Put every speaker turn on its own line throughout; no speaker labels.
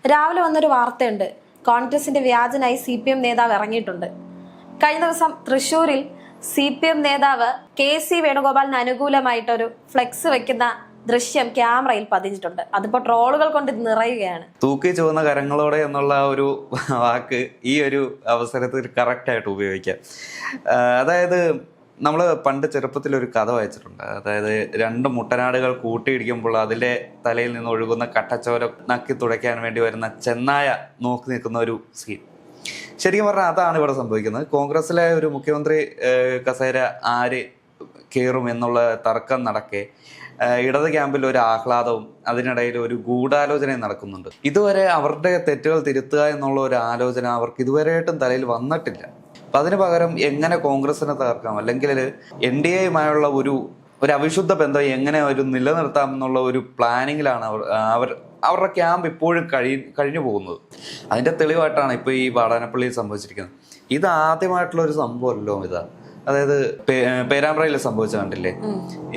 രാവിലെ വന്നൊരു വാർത്തയുണ്ട്, കോൺഗ്രസിന്റെ വ്യാജനായി CPM നേതാവ് ഇറങ്ങിയിട്ടുണ്ട്. കഴിഞ്ഞ ദിവസം തൃശ്ശൂരിൽ CPM നേതാവ് KC വേണുഗോപാലിന് അനുകൂലമായിട്ടൊരു ഫ്ലെക്സ് വെക്കുന്ന ദൃശ്യം ക്യാമറയിൽ പതിഞ്ഞിട്ടുണ്ട്. അതിപ്പോ ട്രോളുകൾ കൊണ്ട് നിറയുകയാണ്.
തൂക്കി ചുവന്ന കരങ്ങളോടെ എന്നുള്ള ഒരു വാക്ക് ഈ ഒരു അവസരത്തിൽ കറക്റ്റായിട്ട് ഉപയോഗിക്കാം. അതായത് നമ്മൾ പണ്ട് ചെറുപ്പത്തിൽ ഒരു കഥ വായിച്ചിട്ടുണ്ട്. അതായത് രണ്ട് മുട്ടനാടുകൾ കൂട്ടിയിടിക്കുമ്പോൾ അതിലെ തലയിൽ നിന്ന് ഒഴുകുന്ന കട്ടച്ചോര നക്കി തുടയ്ക്കാൻ വേണ്ടി വരുന്ന ചെന്നായ നോക്കി നിൽക്കുന്ന ഒരു സീൻ. ശരിക്കും പറഞ്ഞാൽ അതാണ് ഇവിടെ സംഭവിക്കുന്നത്. കോൺഗ്രസിലെ ഒരു മുഖ്യമന്ത്രി കസേര ആര് കയറും എന്നുള്ള തർക്കം നടക്കെ ഇടത് ക്യാമ്പിൽ ഒരു ആഹ്ലാദവും അതിനിടയിൽ ഒരു ഗൂഢാലോചനയും നടക്കുന്നുണ്ട്. ഇതുവരെ അവരുടെ തെറ്റുകൾ തിരുത്തുക എന്നുള്ള ഒരു ആലോചന അവർക്ക് ഇതുവരെയായിട്ടും തലയിൽ വന്നിട്ടില്ല. അപ്പം അതിന് പകരം എങ്ങനെ കോൺഗ്രസിനെ തകർക്കാം, അല്ലെങ്കിൽ NDAയുമായുള്ള ഒരു അവിശുദ്ധ ബന്ധം എങ്ങനെ ഒരു നിലനിർത്താം എന്നുള്ള ഒരു പ്ലാനിങ്ങിലാണ് അവരുടെ ക്യാമ്പ് ഇപ്പോഴും കഴിഞ്ഞു പോകുന്നത്. അതിൻ്റെ തെളിവായിട്ടാണ് ഇപ്പോൾ ഈ വാടാനപ്പള്ളിയിൽ സംഭവിച്ചിരിക്കുന്നത്. ഇത് ആദ്യമായിട്ടുള്ള ഒരു സംഭവമല്ലോ ഇതാ. അതായത് പേരാമ്പ്രയിൽ സംഭവിച്ച കണ്ടില്ലേ,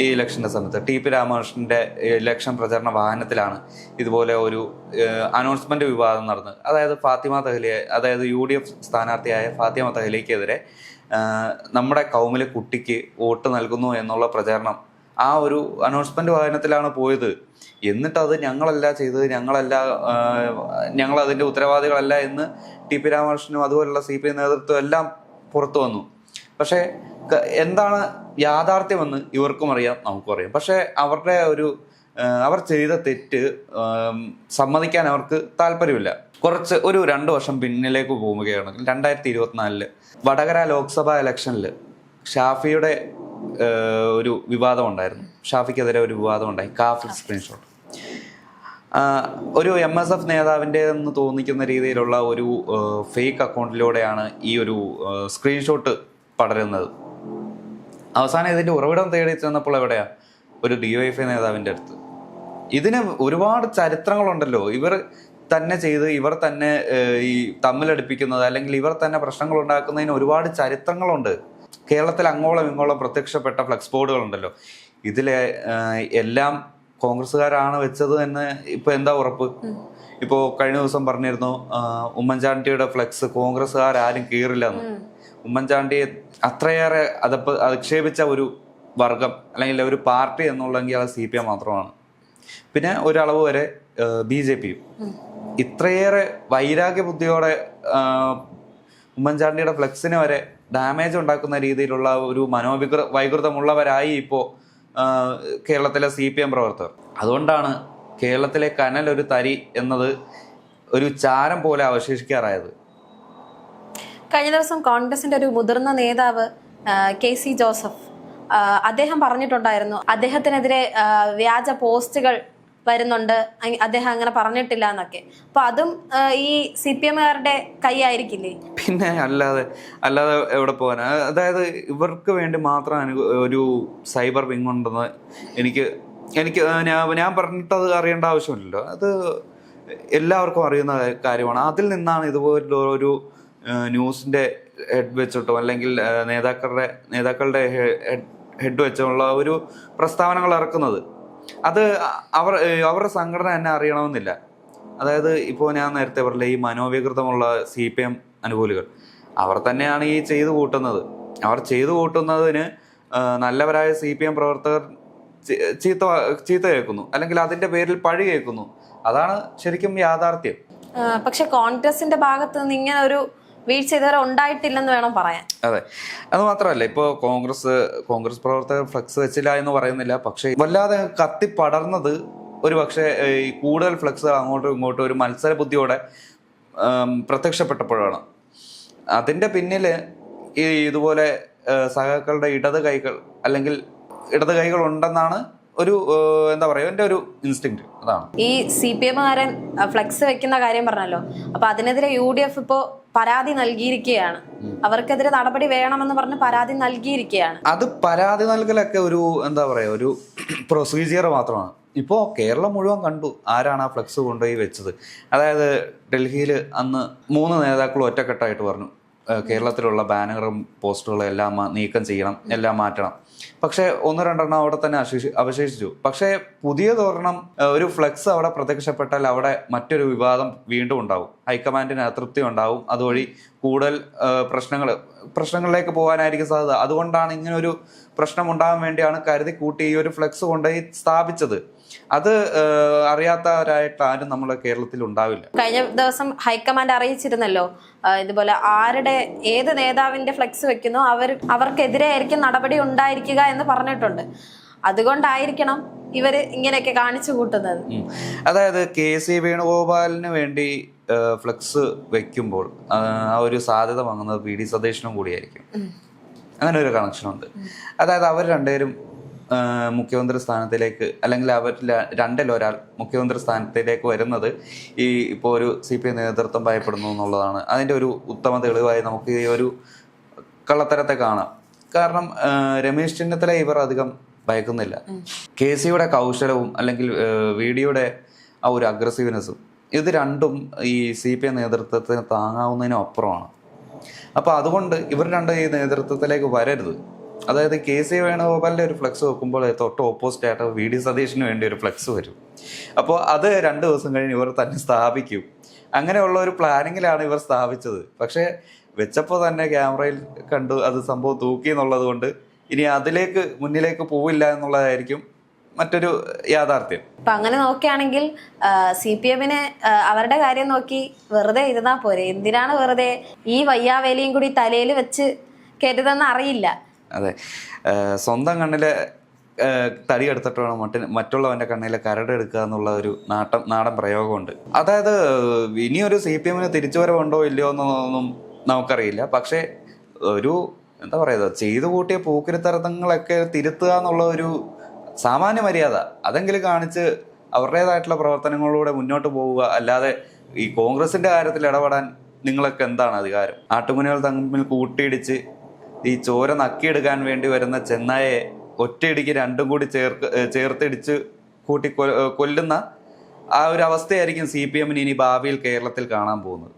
ഈ ഇലക്ഷന്റെ സമയത്ത് TP രാമകൃഷ്ണന്റെ ഇലക്ഷൻ പ്രചരണ വാഹനത്തിലാണ് ഇതുപോലെ ഒരു അനൗൺസ്മെന്റ് വിവാദം നടന്നത്. അതായത് ഫാത്തിമ തഹ്ലിയെ, അതായത് UDF സ്ഥാനാർത്ഥിയായ ഫാത്തിമ തഹ്ലിക്കെതിരെ നമ്മുടെ കൗമിലെ കുട്ടിക്ക് വോട്ട് നൽകുന്നു എന്നുള്ള പ്രചാരണം ആ ഒരു അനൗൺസ്മെന്റ് വാഹനത്തിലാണ് പോയത്. എന്നിട്ട് അത് ഞങ്ങളല്ല ചെയ്തത്, ഞങ്ങൾ അതിന്റെ ഉത്തരവാദികളല്ല എന്ന് TP രാമകൃഷ്ണനും അതുപോലുള്ള CPM നേതൃത്വം എല്ലാം പുറത്തു വന്നു. പക്ഷേ എന്താണ് യാഥാർത്ഥ്യമെന്ന് ഇവർക്കും അറിയാം, നമുക്കും അറിയാം. പക്ഷേ അവർ ചെയ്ത തെറ്റ് സമ്മതിക്കാൻ അവർക്ക് താല്പര്യമില്ല. ഒരു 2 വർഷം പിന്നിലേക്ക് പോവുകയാണെങ്കിൽ 2024 വടകര ലോക്സഭാ ഇലക്ഷനിൽ ഷാഫിയുടെ ഒരു വിവാദം ഉണ്ടായിരുന്നു. ഷാഫിക്കെതിരെ ഒരു വിവാദം ഉണ്ടായി. കാഫിൽ സ്ക്രീൻഷോട്ട് ഒരു MSF നേതാവിൻ്റെ എന്ന് തോന്നിക്കുന്ന രീതിയിലുള്ള ഒരു ഫേക്ക് അക്കൗണ്ടിലൂടെയാണ് ഈ ഒരു സ്ക്രീൻഷോട്ട് പടരുന്നത്. അവസാനം ഇതിൻ്റെ ഉറവിടം തേടി ചെന്നപ്പോൾ എവിടെയാ? ഒരു DYFI നേതാവിൻ്റെ അടുത്ത്. ഇതിന് ഒരുപാട് ചരിത്രങ്ങളുണ്ടല്ലോ. ഇവർ തന്നെ ചെയ്ത് ഇവർ തന്നെ ഈ തമ്മിലടിപ്പിക്കുന്നത്, അല്ലെങ്കിൽ ഇവർ തന്നെ പ്രശ്നങ്ങൾ ഉണ്ടാക്കുന്നതിന് ഒരുപാട് ചരിത്രങ്ങളുണ്ട്. കേരളത്തിൽ അങ്ങോളം ഇങ്ങോളം പ്രത്യക്ഷപ്പെട്ട ഫ്ലെക്സ് ബോർഡുകളുണ്ടല്ലോ. ഇതിലെ എല്ലാം കോൺഗ്രസ്സുകാരാണ് വെച്ചത് എന്ന് ഇപ്പൊ എന്താ ഉറപ്പ്? ഇപ്പോ കഴിഞ്ഞ ദിവസം പറഞ്ഞിരുന്നു ഉമ്മൻചാണ്ടിയുടെ ഫ്ലെക്സ് കോൺഗ്രസ്സുകാരും കീറില്ലെന്ന്. ഉമ്മൻചാണ്ടിയെ അത്രയേറെ അധിക്ഷേപിച്ച ഒരു വർഗം അല്ലെങ്കിൽ ഒരു പാർട്ടി എന്നുള്ളെങ്കിൽ അത് CPM മാത്രമാണ്. പിന്നെ ഒരളവ് വരെ BJPയും. ഇത്രയേറെ വൈരാഗ്യ ബുദ്ധിയോടെ ഉമ്മൻചാണ്ടിയുടെ ഫ്ലെക്സിന് വരെ ഡാമേജ് ഉണ്ടാക്കുന്ന രീതിയിലുള്ള ഒരു വൈകൃതമുള്ളവരായി ഇപ്പോൾ കേരളത്തിലെ CPM പ്രവർത്തകർ. അതുകൊണ്ടാണ് കേരളത്തിലെ കനൽ ഒരു തരി എന്നത് ഒരു ചാരം പോലെ അവശേഷിക്കാറായത്.
കഴിഞ്ഞ ദിവസം കോൺഗ്രസിന്റെ ഒരു മുതിർന്ന നേതാവ് KC ജോസഫ് അദ്ദേഹം പറഞ്ഞിട്ടുണ്ടായിരുന്നു, അദ്ദേഹത്തിനെതിരെ വ്യാജ പോസ്റ്റുകൾ വരുന്നുണ്ട്, അദ്ദേഹം അങ്ങനെ പറഞ്ഞിട്ടില്ല എന്നൊക്കെ. അപ്പൊ അതും ഈ CPMകാരുടെ കൈയായിരിക്കില്ലേ?
പിന്നെ അല്ലാതെ എവിടെ പോകാനാ? അതായത് ഇവർക്ക് വേണ്ടി മാത്രം ഒരു സൈബർ വിങ് ഉണ്ടെന്ന് എനിക്ക് ഞാൻ പറഞ്ഞിട്ടത് അറിയേണ്ട ആവശ്യമില്ലല്ലോ. അത് എല്ലാവർക്കും അറിയുന്ന കാര്യമാണ്. അതിൽ നിന്നാണ് ഇതുപോലുള്ള ഒരു ന്യൂസിന്റെ ഹെഡ് വെച്ചിട്ടോ അല്ലെങ്കിൽ നേതാക്കളുടെ ഹെഡ് വെച്ചുള്ള ഒരു പ്രസ്താവനകൾ ഇറക്കുന്നത്. അത് അവരുടെ സംഘടന തന്നെ അറിയണമെന്നില്ല. അതായത് ഇപ്പോൾ ഞാൻ നേരത്തെ പറഞ്ഞില്ല, ഈ മനോവികൃതമുള്ള CPM അനുകൂലികൾ അവർ തന്നെയാണ് ഈ ചെയ്തു കൂട്ടുന്നത്. അവർ ചെയ്തു കൂട്ടുന്നതിന് നല്ലവരായ CPM പ്രവർത്തകർ ചീത്ത കേൾക്കുന്നു, അല്ലെങ്കിൽ അതിന്റെ പേരിൽ പഴി കേൾക്കുന്നു. അതാണ് ശരിക്കും യാഥാർത്ഥ്യം.
പക്ഷെ കോൺഗ്രസിന്റെ ഭാഗത്ത് നിന്ന് ഇങ്ങനെ ഒരു വീഴ്ച ഇതുവരെ ഉണ്ടായിട്ടില്ലെന്ന് വേണം പറയാൻ.
അതെ, അത് മാത്രമല്ല, ഇപ്പോൾ കോൺഗ്രസ് പ്രവർത്തകർ ഫ്ലെക്സ് വെച്ചില്ല എന്ന് പറയുന്നില്ല. പക്ഷെ വല്ലാതെ കത്തി പടർന്നത് ഒരു പക്ഷേ ഈ കൂടുതൽ ഫ്ലെക്സുകൾ അങ്ങോട്ടും ഇങ്ങോട്ടും ഒരു മത്സര ബുദ്ധിയോടെ പ്രത്യക്ഷപ്പെട്ടപ്പോഴാണ്. അതിന്റെ പിന്നിൽ ഈ ഇതുപോലെ സഖാക്കളുടെ ഇടത് കൈകൾ ഉണ്ടെന്നാണ് ഒരു എന്താ പറയുക, എൻ്റെ ഒരു ഇൻസ്റ്റിങ്ക്റ്റ് അതാണ്.
ഈ CPMകാരൻ ഫ്ലെക്സ് വെക്കുന്ന കാര്യം പറഞ്ഞല്ലോ, അപ്പൊ അതിനെതിരെ UDF ഇപ്പോ പരാതി നൽകിയിരിക്കുകയാണ്. അവർക്കെതിരെ നടപടി വേണമെന്ന് പറഞ്ഞ് പരാതി നൽകിയിരിക്കുകയാണ്.
അത് പരാതി നൽകലൊക്കെ ഒരു എന്താ പറയാ, ഒരു പ്രൊസീജിയർ മാത്രമാണ്. ഇപ്പോൾ കേരളം മുഴുവൻ കണ്ടു ആരാണ് ആ ഫ്ലെക്സ് കൊണ്ടുപോയി വെച്ചത്. അതായത് ഡൽഹിയിൽ അന്ന് 3 നേതാക്കൾ ഒറ്റക്കെട്ടായിട്ട് പറഞ്ഞു കേരളത്തിലുള്ള ബാനറും പോസ്റ്ററുകളും എല്ലാം നീക്കം ചെയ്യണം, എല്ലാം മാറ്റണം. പക്ഷേ ഒന്ന് രണ്ടെണ്ണം അവിടെ തന്നെ അവശേഷിച്ചു. പക്ഷേ പുതിയതൊരെണ്ണം ഒരു ഫ്ലെക്സ് അവിടെ പ്രത്യക്ഷപ്പെട്ടാൽ അവിടെ മറ്റൊരു വിവാദം വീണ്ടും ഉണ്ടാവും, ഹൈക്കമാൻഡിന് അതൃപ്തി ഉണ്ടാവും, അതുവഴി കൂടുതൽ പ്രശ്നങ്ങളിലേക്ക് പോകാനായിരിക്കും സാധ്യത. അതുകൊണ്ടാണ് ഇങ്ങനെ ഒരു പ്രശ്നം ഉണ്ടാകാൻ വേണ്ടിയാണ് കരുതി കൂട്ടി ഈ ഒരു ഫ്ലെക്സ് കൊണ്ടുപോയി സ്ഥാപിച്ചത്. അത് അറിയാത്തവരായിട്ട് ആരും നമ്മുടെ കേരളത്തിൽ ഉണ്ടാവില്ല.
കഴിഞ്ഞ ദിവസം ഹൈക്കമാൻഡ് അറിയിച്ചിരുന്നല്ലോ, ഇതുപോലെ ഏത് നേതാവിന്റെ ഫ്ലെക്സ് വെക്കുന്നോ അവർക്കെതിരെ ആയിരിക്കും നടപടി ഉണ്ടായിരിക്കുക എന്ന് പറഞ്ഞിട്ടുണ്ട്. അതുകൊണ്ടായിരിക്കണം ഇവര് ഇങ്ങനെയൊക്കെ കാണിച്ചു കൂട്ടുന്നത്.
അതായത് KC വേണുഗോപാലിന് വേണ്ടി ഫ്ലെക്സ് വെക്കുമ്പോൾ ആ ഒരു സാധ്യത വാങ്ങുന്നത് VD സതീശനും കൂടിയായിരിക്കും. അങ്ങനെ ഒരു കണക്ഷനുണ്ട്. അതായത് അവർ രണ്ടുപേരും മുഖ്യമന്ത്രി സ്ഥാനത്തിലേക്ക്, അല്ലെങ്കിൽ അവർ രണ്ടിലൊരാൾ മുഖ്യമന്ത്രി സ്ഥാനത്തിലേക്ക് വരുന്നത് ഇപ്പോൾ ഒരു CPM നേതൃത്വം ഭയപ്പെടുന്നു എന്നുള്ളതാണ് അതിൻ്റെ ഒരു ഉത്തമ തെളിവായി നമുക്ക് ഈ ഒരു കള്ളത്തരത്തെ കാണാം. കാരണം രമേശ് ചെന്നിത്തല ഇവർ അധികം ഭയക്കുന്നില്ല. KCയുടെ കൗശലവും അല്ലെങ്കിൽ VDയുടെ ആ ഒരു അഗ്രസീവ്നെസ്സും, ഇത് രണ്ടും ഈ CPM നേതൃത്വത്തിന് താങ്ങാവുന്നതിനും അപ്പുറമാണ്. അപ്പോൾ അതുകൊണ്ട് ഇവർ രണ്ടും ഈ നേതൃത്വത്തിലേക്ക് വരരുത്. അതായത് KC വേണുഗോപാലിൻ്റെ ഒരു ഫ്ലെക്സ് വെക്കുമ്പോൾ തൊട്ട് ഓപ്പോസിറ്റ് ആയിട്ട് VD സതീശന് വേണ്ടി ഒരു ഫ്ലെക്സ് വരും. അപ്പോൾ അത് 2 ദിവസം കഴിഞ്ഞ് ഇവർ തന്നെ സ്ഥാപിക്കും. അങ്ങനെയുള്ള ഒരു പ്ലാനിങ്ങിലാണ് ഇവർ സ്ഥാപിച്ചത്. പക്ഷേ വെച്ചപ്പോൾ തന്നെ ക്യാമറയിൽ കണ്ടു അത് സംഭവം തൂക്കി എന്നുള്ളത് കൊണ്ട് ഇനി മുന്നിലേക്ക് പോവില്ല എന്നുള്ളതായിരിക്കും മറ്റൊരു യാഥാർത്ഥ്യം.
അപ്പൊ അങ്ങനെ നോക്കുകയാണെങ്കിൽ CPMന് അവരുടെ കാര്യം നോക്കി വെറുതെ ഇരുന്നാ പോരെ. എന്തിനാണ് വെറുതെ ഈ വയ്യാവേലിയും കൂടി തലയിൽ വെച്ച് കരുതെന്ന് അറിയില്ല.
അതെ, സ്വന്തം കണ്ണിലെ തടി എടുത്തിട്ട് വേണം മറ്റുള്ളവന്റെ കണ്ണിലെ കരടെടുക്കുക എന്നുള്ള ഒരു നാടൻ പ്രയോഗമുണ്ട്. അതായത് ഇനിയൊരു CPMന് തിരിച്ചുവരവുണ്ടോ ഇല്ലയോ എന്നൊന്നും നമുക്കറിയില്ല. പക്ഷേ ഒരു എന്താ പറയുക, ചെയ്തു കൂട്ടിയ പോക്കിരിത്തരങ്ങളൊക്കെ തിരുത്തുക എന്നുള്ള ഒരു സാമാന്യ മര്യാദ അതെങ്കിലും കാണിച്ച് അവരുടേതായിട്ടുള്ള പ്രവർത്തനങ്ങളിലൂടെ മുന്നോട്ട് പോവുക. അല്ലാതെ ഈ കോൺഗ്രസിന്റെ കാര്യത്തിൽ ഇടപെടാൻ നിങ്ങൾക്ക് എന്താണ് അധികാരം? ആട്ടുമുനികൾ തമ്മിൽ കൂട്ടിയിടിച്ച് ഈ ചോര നക്കിയെടുക്കാൻ വേണ്ടി വരുന്ന ചെന്നായെ ഒറ്റയിടിക്ക് രണ്ടും കൂടി ചേർത്തിടിച്ച് കൊല്ലുന്ന ആ ഒരു അവസ്ഥയായിരിക്കും CPMന് ഇനി ഭാവിയിൽ കേരളത്തിൽ കാണാൻ പോകുന്നത്.